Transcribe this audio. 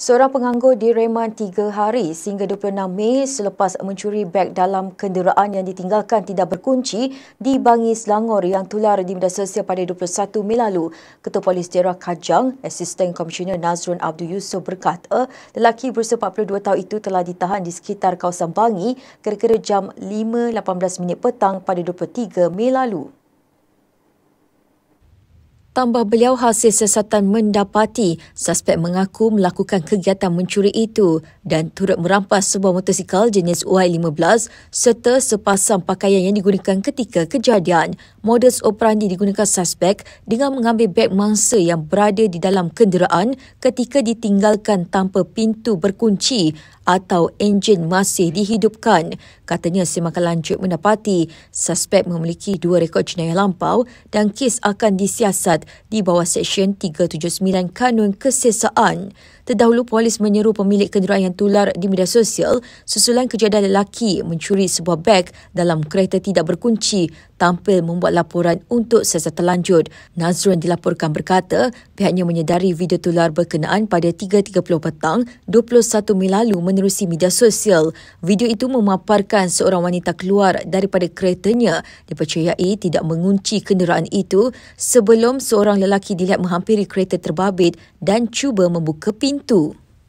Seorang penganggur direman 3 hari sehingga 26 Mei selepas mencuri beg dalam kenderaan yang ditinggalkan tidak berkunci di Bangi, Selangor yang tular di media sosial pada 21 Mei lalu. Ketua Polis Daerah Kajang, Asisten Komisioner Nazrun Abdul Yusof berkata, lelaki berusia 42 tahun itu telah ditahan di sekitar kawasan Bangi kira-kira jam 5.18 petang pada 23 Mei lalu. Tambah beliau, hasil siasatan mendapati suspek mengaku melakukan kegiatan mencuri itu dan turut merampas sebuah motosikal jenis Y15 serta sepasang pakaian yang digunakan ketika kejadian. Modus operandi digunakan suspek dengan mengambil beg mangsa yang berada di dalam kenderaan ketika ditinggalkan tanpa pintu berkunci atau enjin masih dihidupkan. Katanya semakan lanjut mendapati suspek memiliki 2 rekod jenayah lampau dan kes akan disiasat di bawah Seksyen 379 Kanun Kesesaan. Terdahulu, polis menyeru pemilik kenderaan yang tular di media sosial susulan kejadian lelaki mencuri sebuah beg dalam kereta tidak berkunci tampil membuat laporan untuk siasatan lanjut. Nazrun dilaporkan berkata pihaknya menyedari video tular berkenaan pada 3.30 petang 21 Mei lalu menerusi media sosial. Video itu memaparkan seorang wanita keluar daripada keretanya dipercayai tidak mengunci kenderaan itu sebelum seorang lelaki dilihat menghampiri kereta terbabit dan cuba membuka pintu.